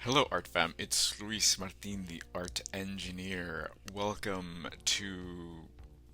Hello, Art Fam. It's Luis Martin, the art engineer. Welcome to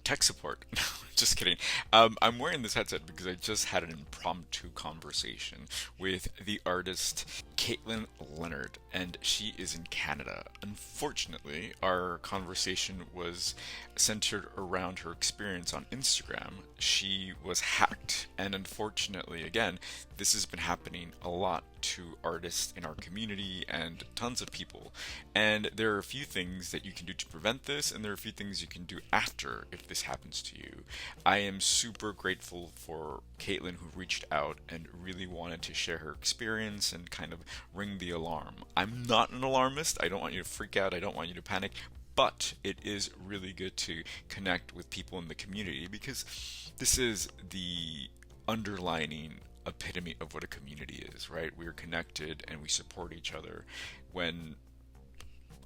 tech support. No, just kidding. I'm wearing this headset because I just had an impromptu conversation with the artist Caitlin Leonard, and she is in Canada. Unfortunately, our conversation was centered around her experience on Instagram. She was hacked, and unfortunately, again, this has been happening a lot to artists in our community and tons of people. And there are a few things that you can do to prevent this, and there are a few things you can do after if this happens to you. I am super grateful for Caitlin who reached out and really wanted to share her experience and kind of ring the alarm. I'm not an alarmist. I don't want you to freak out. I don't want you to panic. But it is really good to connect with people in the community because this is the underlining epitome of what a community is, right? We're connected and we support each other when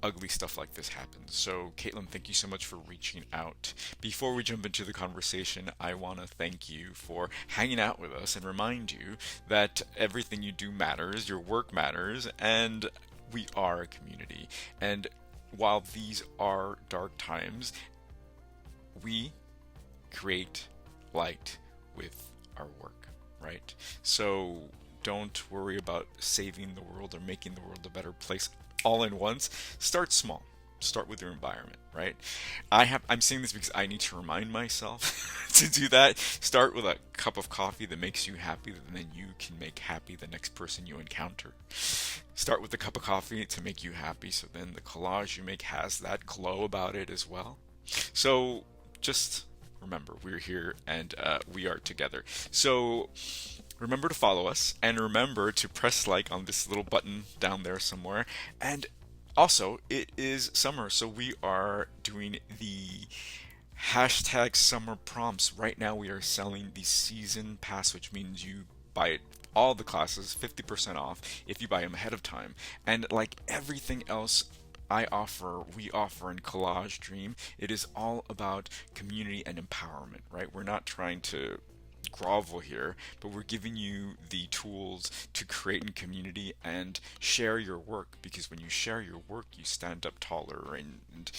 ugly stuff like this happens. So, Caitlin, thank you so much for reaching out. Before we jump into the conversation, I want to thank you for hanging out with us and remind you that everything you do matters, your work matters, and we are a community. And while these are dark times, we create light with our work, right? So don't worry about saving the world or making the world a better place all in once. Start small. Start with your environment, right? I'm saying this because I need to remind myself to do that. Start with a cup of coffee that makes you happy, and then you can make happy the next person you encounter. Start with a cup of coffee to make you happy, so then the collage you make has that glow about it as well. So just remember, we're here and we are together. So remember to follow us and remember to press like on this little button down there somewhere. And also, it is summer, so we are doing the hashtag summer prompts. Right now, we are selling the season pass, which means you buy it all the classes 50% off if you buy them ahead of time. And like everything else we offer in Collage Dream, it is all about community and empowerment, right? We're not trying to grovel here, but we're giving you the tools to create in community and share your work because when you share your work, you stand up taller and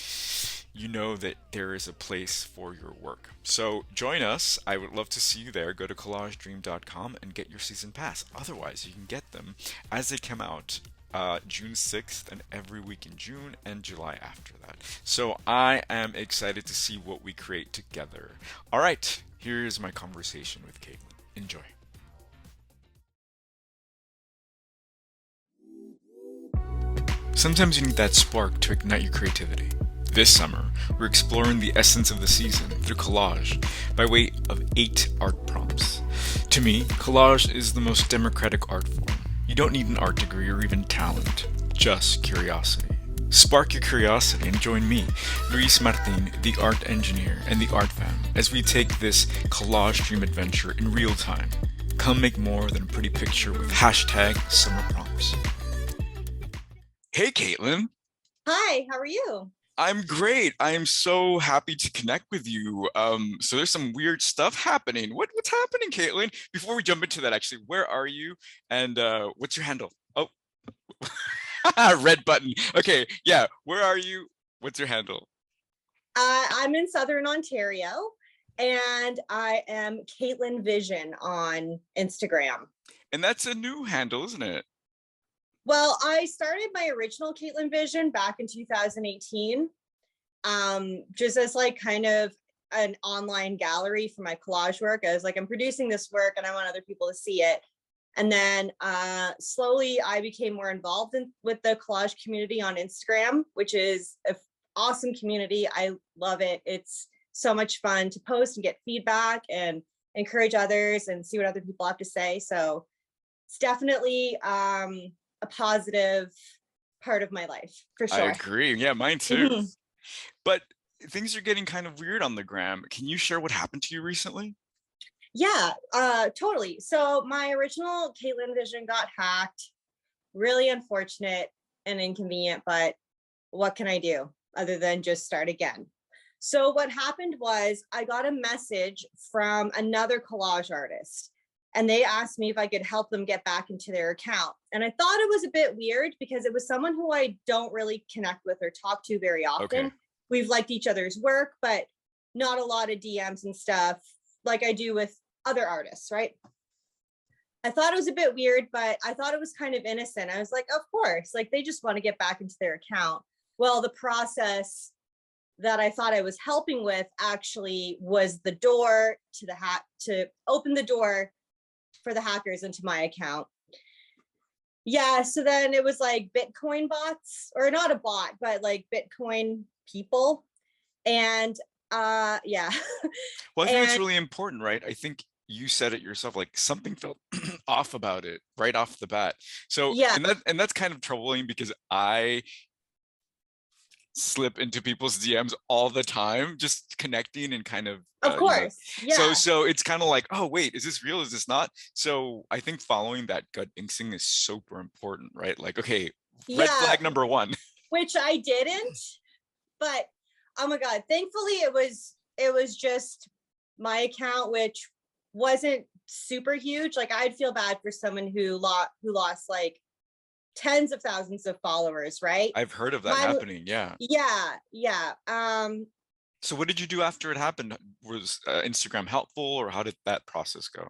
you know that there is a place for your work. So join us. I would love to see you there. Go to collagedream.com and get your season pass. Otherwise, you can get them as they come out June 6th and every week in June and July after that. So I am excited to see what we create together. All right, here's my conversation with Caitlin. Enjoy. Sometimes you need that spark to ignite your creativity. This summer, we're exploring the essence of the season through collage by way of 8 art prompts. To me, collage is the most democratic art form. You don't need an art degree or even talent, just curiosity. Spark your curiosity and join me, Luis Martin, the art engineer, and the art fam, as we take this collage dream adventure in real time. Come make more than a pretty picture with hashtag summer prompts. Hey, Caitlin. Hi, how are you? I'm great. I am so happy to connect with you. So there's some weird stuff happening. What's happening, Caitlin? Before we jump into that, actually, where are you? And what's your handle? Oh, red button. Okay, yeah. Where are you? What's your handle? I'm in Southern Ontario and I am Caitlin Vision on Instagram. And that's a new handle, isn't it? Well, I started my original Caitlin Vision back in 2018, just as like kind of an online gallery for my collage work. I was like, I'm producing this work and I want other people to see it. And then slowly I became more involved with the collage community on Instagram, which is an awesome community. I love it. It's so much fun to post and get feedback and encourage others and see what other people have to say. So it's definitely a positive part of my life for I sure. agree. Yeah, mine too. Mhm. But things are getting kind of weird on the gram. Can you share what happened to you recently? Yeah, totally. So my original Caitlin Vision got hacked. Really unfortunate and inconvenient, but what can I do other than just start again? So what happened was I got a message from another collage artist and they asked me if I could help them get back into their account. And I thought it was a bit weird because it was someone who I don't really connect with or talk to very Okay. often. We've liked each other's work, but not a lot of DMs and stuff like I do with other artists, right? I thought it was a bit weird, but I thought it was kind of innocent. I was like, of course, like they just want to get back into their account. Well, the process that I thought I was helping with actually was the door to the hack to open the door for the hackers into my account. Yeah, so then it was like Bitcoin bots, or not a bot, but like Bitcoin people. And yeah. Well, I think that's And really important, right? I think you said it yourself, like something felt off about it right off the bat. So, yeah, and that's kind of troubling because I slip into people's DMs all the time, just connecting and kind of, of course. Yeah. so it's kind of like, oh, wait, is this real? Is this not? So I think following that gut instinct is super important, right? Like, okay, red Yeah, flag number one. which I didn't, but oh my god, thankfully it was just my account, which wasn't super huge. Like I'd feel bad for someone who lost like tens of thousands of followers, right? I've heard of that My happening. Yeah. yeah, yeah. So what did you do after it happened? Was Instagram helpful, or how did that process go?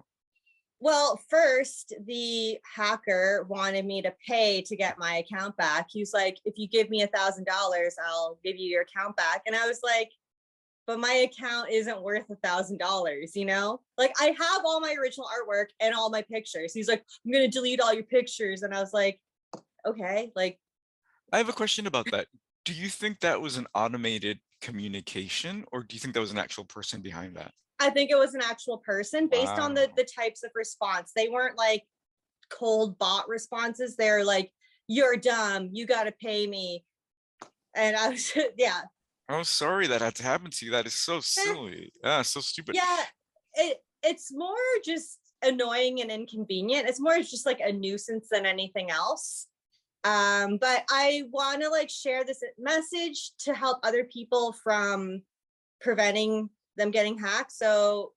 Well, first, the hacker wanted me to pay to get my account back. He was like, if you give me $1,000, I'll give you your account back. And I was like, but my account isn't worth $1,000, you know? Like I have all my original artwork and all my pictures. He's like, I'm gonna delete all your pictures. And I was like, okay, like, I have a question about that. Do you think that was an automated communication, or do you think that was an actual person behind that? I think it was an actual person based on the Wow. the types of response. They weren't like cold bot responses. They're like, you're dumb, you gotta pay me. And I was yeah. Oh, sorry that had to happen to you. That is so Eh, silly. Yeah, so stupid. yeah, it's more just annoying and inconvenient. It's more just like a nuisance than anything else. But I want to like share this message to help other people from preventing them getting hacked. So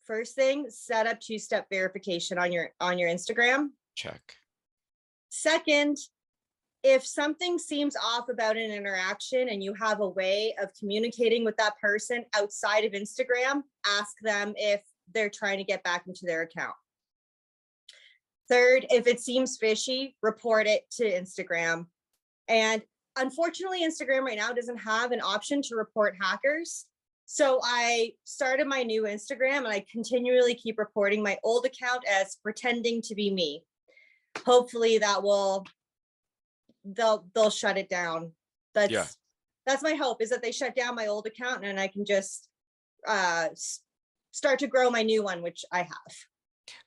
first thing, set up two-step verification on your Instagram. Check. Second, if something seems off about an interaction and you have a way of communicating with that person outside of Instagram, ask them if they're trying to get back into their account. Third, if it seems fishy, report it to Instagram. And unfortunately, Instagram right now doesn't have an option to report hackers. So I started my new Instagram and I continually keep reporting my old account as pretending to be me. Hopefully they'll shut it down. Yeah, That's my hope, is that they shut down my old account and I can just uh start to grow my new one, which I have.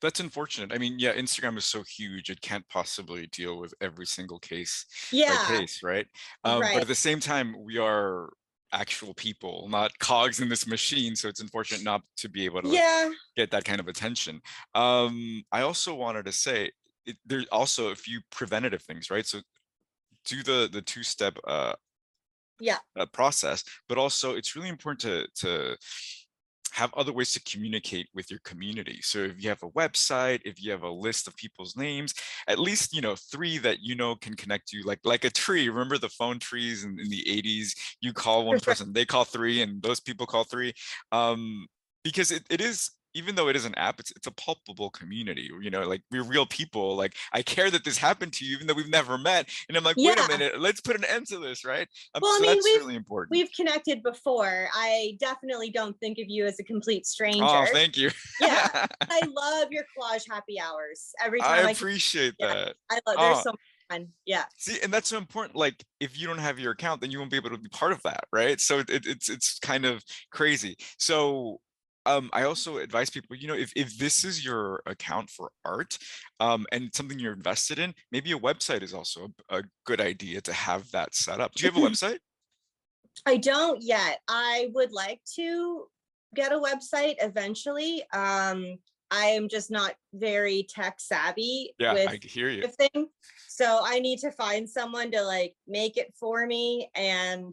that's unfortunate. I mean, yeah, Instagram is so huge, it can't possibly deal with every single case by Yeah, case, right? But right. at the same time, we are actual people, not cogs in this machine. So it's unfortunate not to be able to Yeah, get that kind of attention. I also wanted to say, there's also a few preventative things, right? So do the two-step yeah. process, but also it's really important to have other ways to communicate with your community. So if you have a website, if you have a list of people's names, at least three that can connect you, like a tree. Remember the phone trees in the 80s? You call one person, they call three, and those people call three. Because it is, even though it is an app, it's a palpable community. Like we're real people. Like I care that this happened to you, even though we've never met. And I'm like, wait a Yeah. minute, let's put an end to this, right? Well, I So mean, that's really important. we've connected before. I definitely don't think of you as a complete Oh, stranger. thank you. Yeah, I love your collage happy hours. Every I time I can, appreciate yeah, that. I love. There's Oh, so much fun. Yeah, see, and that's so important. Like, if you don't have your account, then you won't be able to be part of that, right? So it's kind of crazy. So, I also advise people, if this is your account for art, and something you're invested in, maybe a website is also a good idea to have that set up. Do you have a website? I don't yet. I would like to get a website eventually. I am just not very tech savvy Yeah, with I hear you. thing, so I need to find someone to like make it for me. And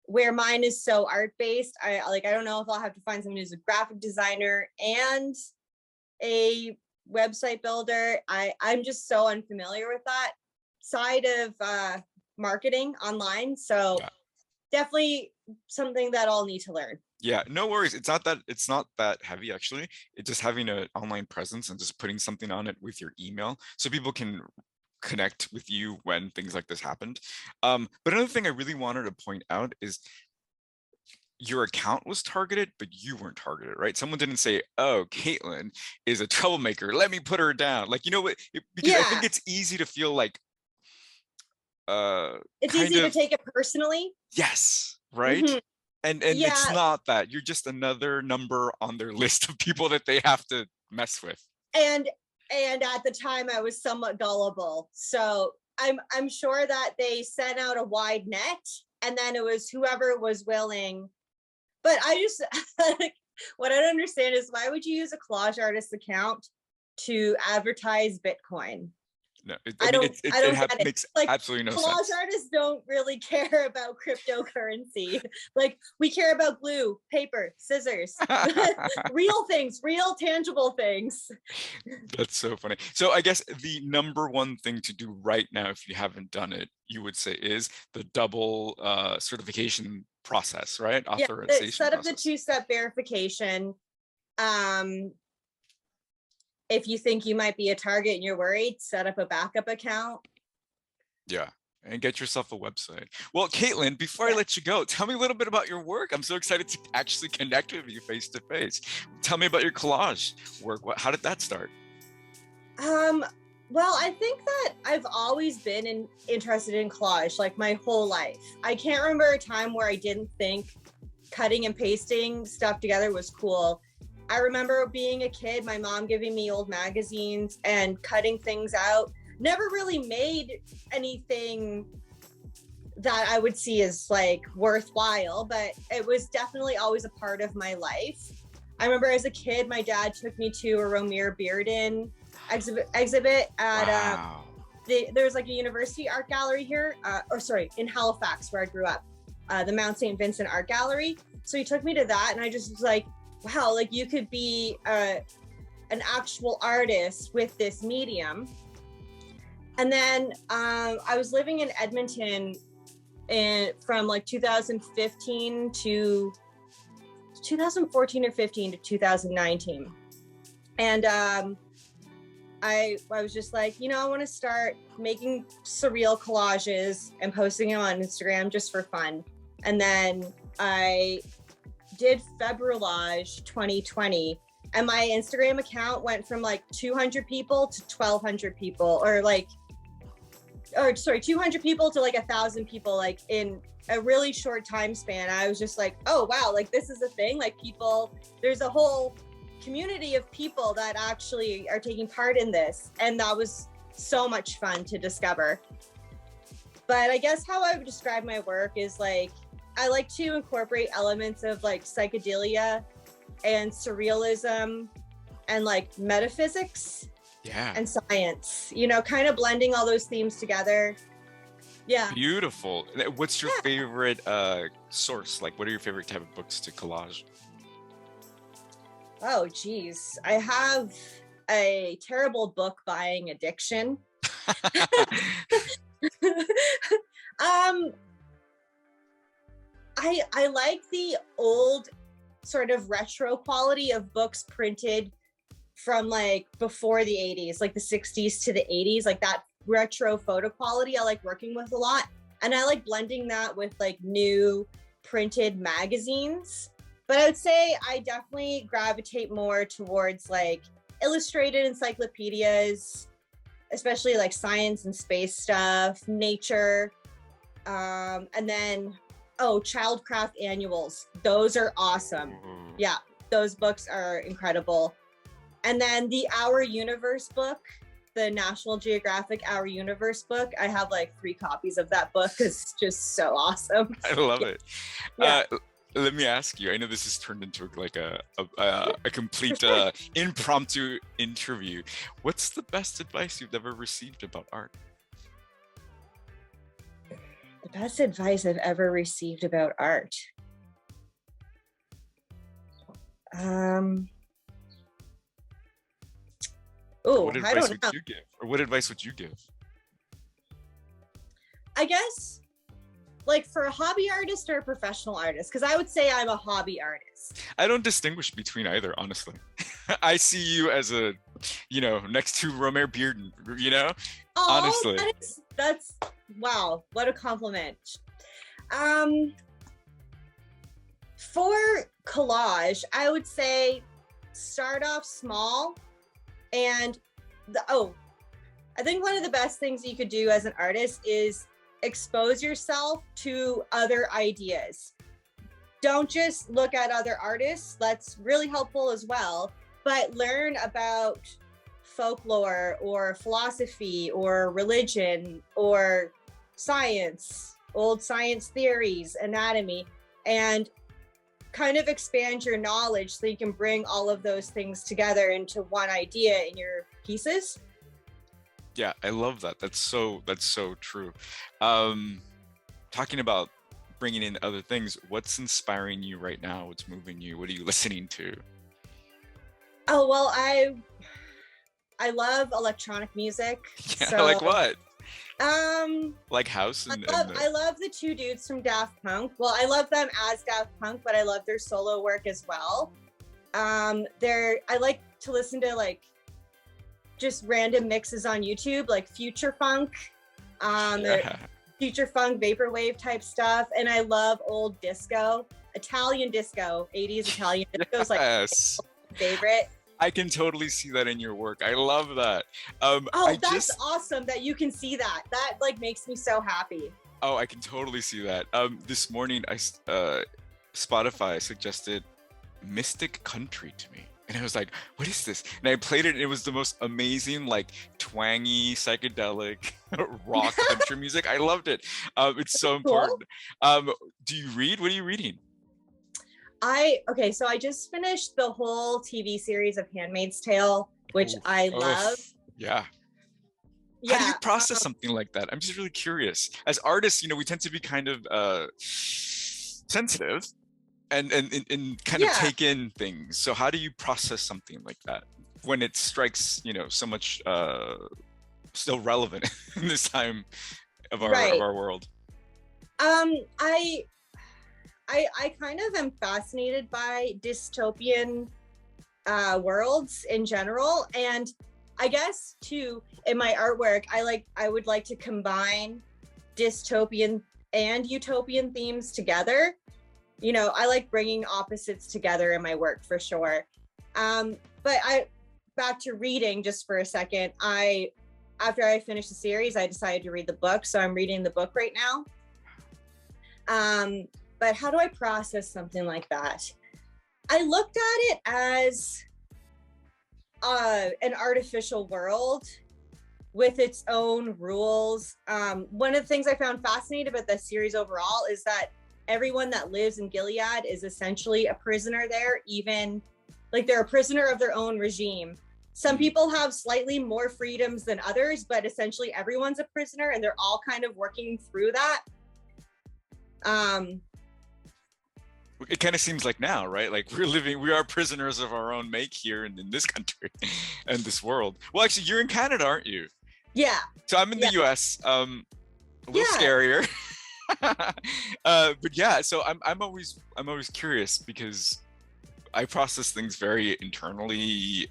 where mine is so art based, I don't know if I'll have to find someone who's a graphic designer and a website builder. I'm just so unfamiliar with that side of marketing online. So Yeah. definitely something that I'll need to learn. Yeah, no worries. It's not that heavy actually. It's just having an online presence and just putting something on it with your email so people can connect with you when things like this happened. But another thing I really wanted to point out is your account was targeted, but you weren't targeted, right? Someone didn't say, "Oh, Caitlin is a troublemaker. Let me put her down." Like, you know what? Because I think Yeah, it's easy to feel like, it's kind easy to of, take it personally. yes, right? Hmm. And it's Yeah, not that. You're just another number on their list of people that they have to mess with. and at the time I was somewhat gullible, so I'm sure that they sent out a wide net, and then it was whoever was willing. But I just like, what I don't understand is, why would you use a collage artist account to advertise Bitcoin? No, I mean, I don't get it. makes Like, absolutely no collage sense. artists don't really care about cryptocurrency. Like, we care about glue, paper, scissors, real things, real tangible things. That's so funny. So I guess the number one thing to do right now, if you haven't done it, you would say is the double certification process, right? Yeah, Authorization set up the process. two-step verification. Um, if you think you might be a target and you're worried, set up a backup account. Yeah. And get yourself a website. Well, Caitlin, before I Yeah. let you go, tell me a little bit about your work. I'm so excited to actually connect with you face to face. Tell me about your collage work. How did that start? Um, well, I think that I've always been interested in collage like my whole life. I can't remember a time where I didn't think cutting and pasting stuff together was cool. I remember being a kid, my mom giving me old magazines and cutting things out. Never really made anything that I would see as like worthwhile, but it was definitely always a part of my life. I remember as a kid, my dad took me to a Romare Bearden exhibit at Wow. there's like a university art gallery here, or sorry, in Halifax where I grew up, the Mount St. Vincent Art Gallery. So he took me to that, and I just was like, wow, like you could be an actual artist with this medium. And then I was living in Edmonton from like 2015 to 2014 or 15 to 2019. And I was just like, I want to start making surreal collages and posting them on Instagram just for fun. And then I did Februarage 2020, and my Instagram account went from like 200 people to 1,200 people, or sorry, 200 people to like 1,000 people, like in a really short time span. I was just like, oh wow, like this is a thing. Like people, there's a whole community of people that actually are taking part in this, and that was so much fun to discover. But I guess how I would describe my work is like, I like to incorporate elements of like psychedelia and surrealism and like metaphysics Yeah. and science, kind of blending all those themes together. Yeah. Beautiful. What's your Yeah. favorite source? Like, what are your favorite type of books to collage? Oh, geez. I have a terrible book buying addiction. I like the old sort of retro quality of books printed from like before the 80s, like the 60s to the 80s, like that retro photo quality I like working with a lot. And I like blending that with like new printed magazines. But I would say I definitely gravitate more towards like illustrated encyclopedias, especially like science and space stuff, nature, and then childcraft annuals. Those are awesome. Ooh. Yeah, those books are incredible. And then the Our Universe book, the National Geographic Our Universe book, I have like 3 copies of that book because it's just so awesome. I love it. Yeah. Let me ask you. I know this has turned into like a complete impromptu interview. What's the best advice you've ever received about art? The best advice I've ever received about art. Oh, What I advice don't would know. you give? Or what advice would you give? I guess like for a hobby artist or a professional artist, because I would say I'm a hobby artist. I don't distinguish between either, honestly. I see you as a, next to Romare Bearden, Oh, honestly. that's wow, what a compliment. Um, for collage, I would say start off small and I think one of the best things you could do as an artist is expose yourself to other ideas. Don't just look at other artists. That's really helpful as well, but learn about folklore or philosophy or religion or science, old science theories, anatomy, and kind of expand your knowledge so you can bring all of those things together into one idea in your pieces. Yeah, I love that. That's so true. Um, Talking about bringing in other things, what's inspiring you right now? What's moving you? What are you listening to? Oh, well, I love electronic music. Yeah, So like what? um Like house I and love the I love the two dudes from Daft Punk. Well, I love them as Daft Punk, but I love their solo work as well. I like to listen to like just random mixes on YouTube, like future funk, yeah. future funk, vaporwave type stuff, and I love old disco, Italian disco, 80s Italian disco is like Yes. my favorite. I can totally see that in your work. I love that. Oh, I that's just awesome that you can see that. That like makes me so happy. Oh, I can totally see that. This morning, Spotify suggested Mystic Country to me, and I was like, "What is this?" And I played it, and it was the most amazing, like twangy, psychedelic rock country music. I loved it. It's so Cool. important. Do you read? What are you reading? Okay, so I just finished the whole TV series of Handmaid's Tale, which Oof, I love. oof, yeah. How do you Yeah, process something like that? I'm just really curious. As artists, we tend to be kind of sensitive and kind of yeah, take in things. So how do you process something like that when it strikes, so much still relevant in this time of right. our world? Um, I I kind of am fascinated by dystopian worlds in general, and I guess too in my artwork, I would like to combine dystopian and utopian themes together. I like bringing opposites together in my work for sure. But I back to reading just for a second. After I finished the series, I decided to read the book, so I'm reading the book right now. But how do I process something like that? I looked at it as an artificial world with its own rules. One of the things I found fascinating about the series overall is that everyone that lives in Gilead is essentially a prisoner there, even like they're a prisoner of their own regime. Some people have slightly more freedoms than others, but essentially everyone's a prisoner and they're all kind of working through that. Um, It kind of seems like now, right? Like we are prisoners of our own make here in this country and this world. Well, actually, you're in Canada, aren't you? yeah, So I'm in the yeah, US. A little yeah, scarier. But yeah, so I'm always curious because I process things very internally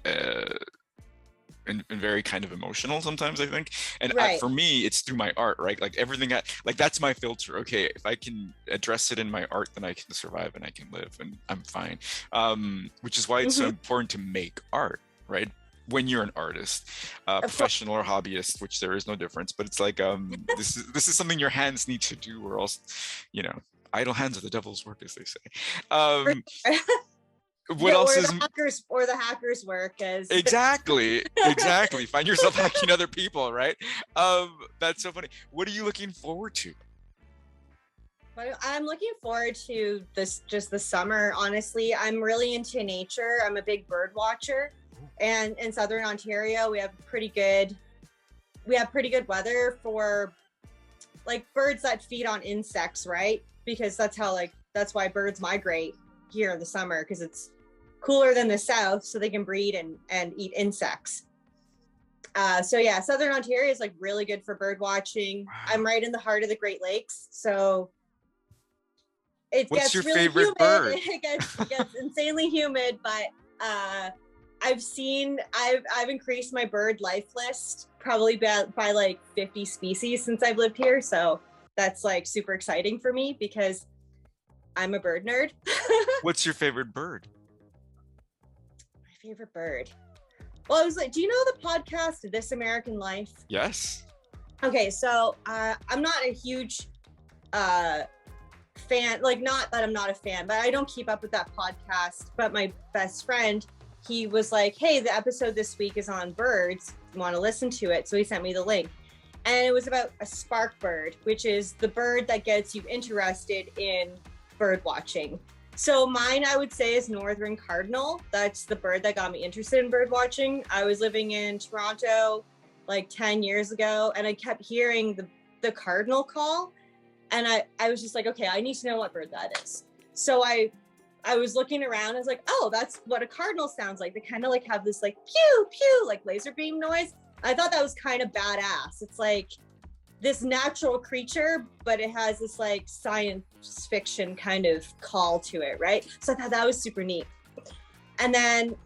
and very kind of emotional sometimes, I think. And right. for me, it's through my art, right? Like everything, like that's my filter. Okay, if I can address it in my art, then I can survive and I can live and I'm fine. Which is why it's so Mm-hmm. important to make art, right? When you're an artist, Of course. professional or hobbyist, which there is no difference, but it's like this is something your hands need to do, or else, idle hands are the devil's work, as they say. Um, what Yeah, else is or the hackers work as exactly find yourself hacking other people, right? That's so funny. What are you looking forward to? I'm looking forward to this just the summer. Honestly, I'm really into nature. I'm a big bird watcher, and in southern Ontario, we have pretty good weather for like birds that feed on insects, right? Because that's why birds migrate here in the summer because it's cooler than the south, so they can breed and eat insects. So yeah, Southern Ontario is like really good for bird watching. I'm Wow. right in the heart of the Great Lakes, so it What's gets your really favorite humid. bird? It gets insanely humid, but I've increased my bird life list probably by like 50 species since I've lived here. So that's like super exciting for me because I'm a bird nerd. What's your favorite bird? My favorite bird. Well, I was like, do you know the podcast This American Life? Yes. Okay, so I'm not a huge fan, like not that I'm not a fan, but I don't keep up with that podcast. But my best friend, he was like, hey, the episode this week is on birds. You want to listen to it? So he sent me the link. And it was about a spark bird, which is the bird that gets you interested in bird watching. So mine, I would say, is northern cardinal. That's the bird that got me interested in bird watching. I was living in Toronto like 10 years ago, and I kept hearing the cardinal call. And I was just like, okay, I need to know what bird that is. So I was looking around. I was like, oh, that's what a cardinal sounds like. They kind of like have this like pew pew like laser beam noise. I thought that was kind of badass. It's like this natural creature, but it has this like science fiction kind of call to it, right? So I thought that was super neat. And then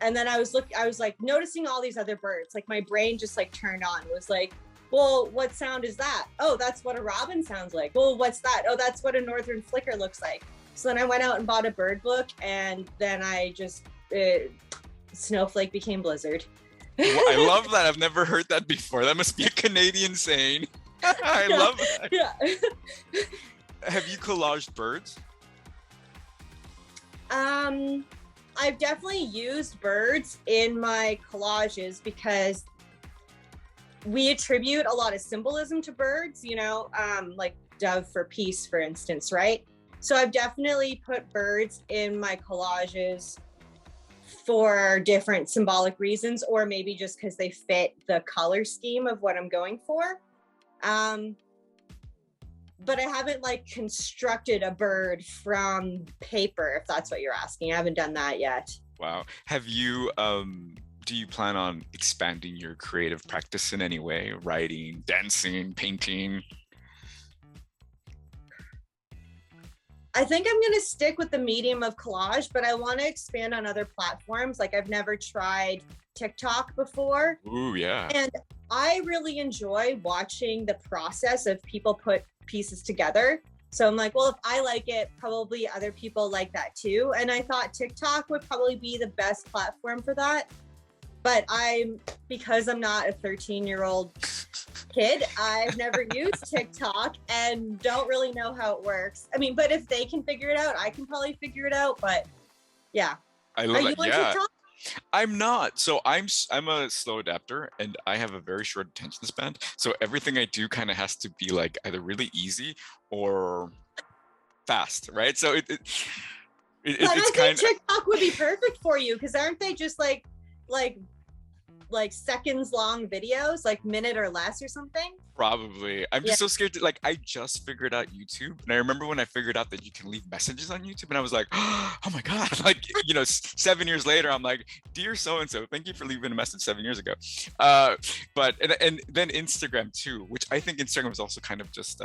I was like noticing all these other birds. Like my brain just like turned on. It was like, well, what sound is that? Oh, that's what a robin sounds like. Well, what's that? Oh, that's what a northern flicker looks like. So then I went out and bought a bird book, and then I just snowflake became blizzard. Well, I love that. I've never heard that before. That must be a Canadian saying. I Yeah, love that. yeah. Have you collaged birds? I've definitely used birds in my collages because we attribute a lot of symbolism to birds, like dove for peace, for instance, right? So I've definitely put birds in my collages for different symbolic reasons, or maybe just because they fit the color scheme of what I'm going for. But I haven't like constructed a bird from paper, if that's what you're asking. I haven't done that yet. Wow. Have you do you plan on expanding your creative practice in any way? Writing, dancing, painting? I think I'm going to stick with the medium of collage, but I want to expand on other platforms. Like I've never tried TikTok before. Ooh, yeah. And I really enjoy watching the process of people put pieces together. So I'm like, well, if I like it, probably other people like that too. And I thought TikTok would probably be the best platform for that. But because I'm not a 13-year-old kid, I've never used TikTok and don't really know how it works. I mean, but if they can figure it out, I can probably figure it out. But yeah. I Are love you it. on Yeah. TikTok? I'm not. So I'm a slow adapter and I have a very short attention span. So everything I do kind of has to be like either really easy or fast, right? So But it's I think kind of TikTok would be perfect for you because aren't they just like seconds long videos, like minute or less or something? probably. I'm Yeah. just so scared to like I just figured out YouTube. And I remember when I figured out that you can leave messages on YouTube and I was like, oh my God. Like, 7 years later, I'm like, dear so and so, thank you for leaving a message 7 years ago. But and then Instagram too, which I think Instagram is also kind of just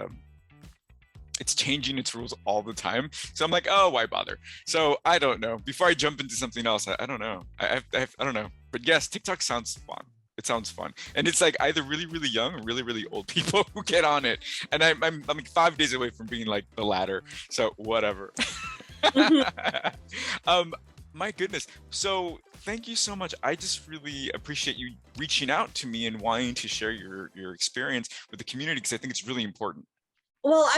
it's changing its rules all the time. So I'm like, oh, why bother? So I don't know. Before I jump into something else, I don't know. I don't know. But yes, TikTok sounds fun. It sounds fun. And it's like either really, really young or really, really old people who get on it. And I'm like 5 days away from being like the latter. So whatever. My goodness. So thank you so much. I just really appreciate you reaching out to me and wanting to share your experience with the community because I think it's really important. Well,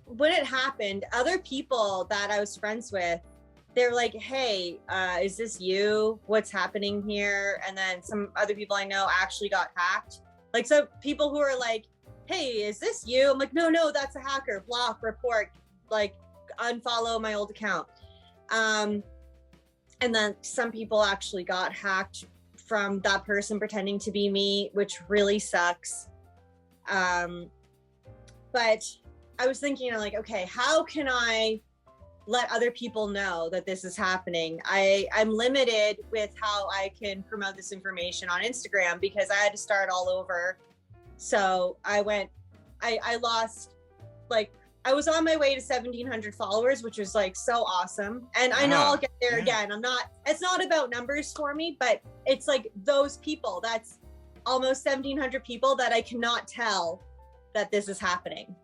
when it happened, other people that I was friends with, they're like, hey, is this you? What's happening here? And then some other people I know actually got hacked. Like, so people who are like, hey, is this you? I'm like, no, that's a hacker. Block, report, like unfollow my old account. And then some people actually got hacked from that person pretending to be me, which really sucks. But I was thinking, like, okay, how can I let other people know that this is happening. I'm limited with how I can promote this information on Instagram because I had to start all over. So I lost, like, I was on my way to 1,700 followers, which was like so awesome. And I know I'll get there again. It's not about numbers for me, but it's like those people, that's almost 1,700 people that I cannot tell that this is happening.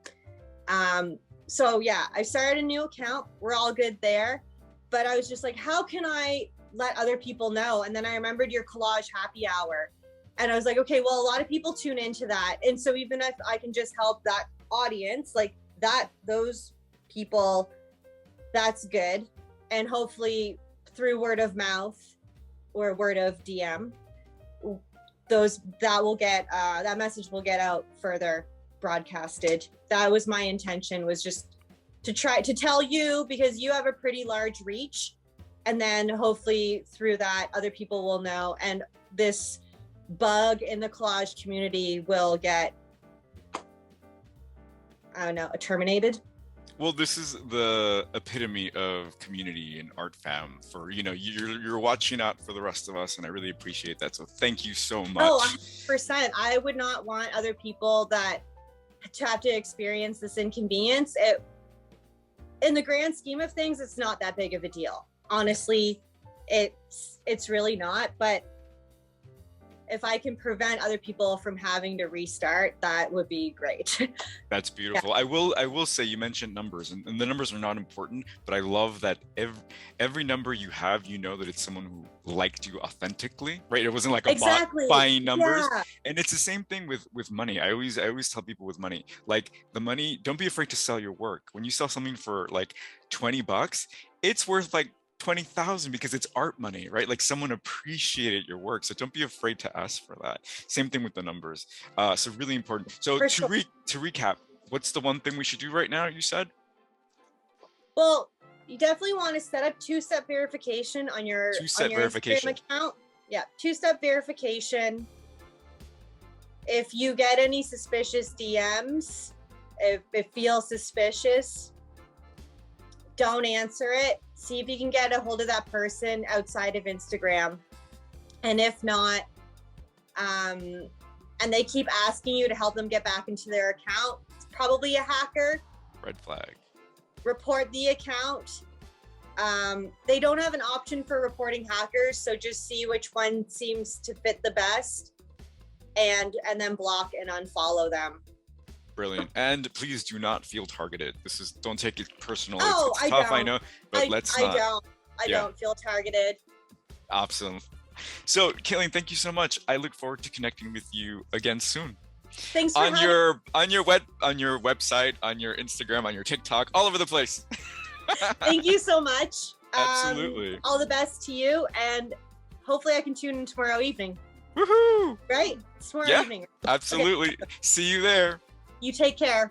So yeah, I started a new account. We're all good there. But I was just like, how can I let other people know? And then I remembered your collage happy hour. And I was like, okay, well, a lot of people tune into that. And so even if I can just help that audience, like that, those people, that's good. And hopefully through word of mouth or word of DM, that message will get out further broadcasted. That was my intention, was just to try to tell you, because you have a pretty large reach, and then hopefully through that other people will know, and this bug in the collage community will get, I don't know, terminated. Well, this is the epitome of community and art fam. For, you know, you're watching out for the rest of us, and I really appreciate that. So thank you so much. Oh, 100%. I would not want other people to have to experience this inconvenience. In the grand scheme of things, it's not that big of a deal. Honestly, it's really not. But if I can prevent other people from having to restart, that would be great. That's beautiful. Yeah. I will say, you mentioned numbers, and the numbers are not important, but I love that every number you have, you know that it's someone who liked you authentically, right? It wasn't like a bot buying numbers. Yeah. And it's the same thing with money. I always tell people with money, like the money, don't be afraid to sell your work. When you sell something for like $20, it's worth like 20,000 because it's art money, right? Like someone appreciated your work. So don't be afraid to ask for that. Same thing with the numbers. So really important. So to recap, what's the one thing we should do right now, you said? Well, you definitely want to set up two-step verification on your verification account. Yeah, two-step verification. If you get any suspicious DMs, if it feels suspicious, don't answer it. See if you can get a hold of that person outside of Instagram. And if not, and they keep asking you to help them get back into their account, it's probably a hacker. Red flag. Report the account. They don't have an option for reporting hackers, so just see which one seems to fit the best, and then block and unfollow them. Brilliant. And please do not feel targeted. Don't take it personal. Oh, it's tough, I know, but let's not. I don't feel targeted. Awesome. So, Kayleen, thank you so much. I look forward to connecting with you again soon. Thanks for on your website, on your Instagram, on your TikTok, all over the place. Thank you so much. Absolutely. All the best to you, and hopefully I can tune in tomorrow evening. Woohoo! Right? Tomorrow evening. Absolutely. Okay. See you there. You take care.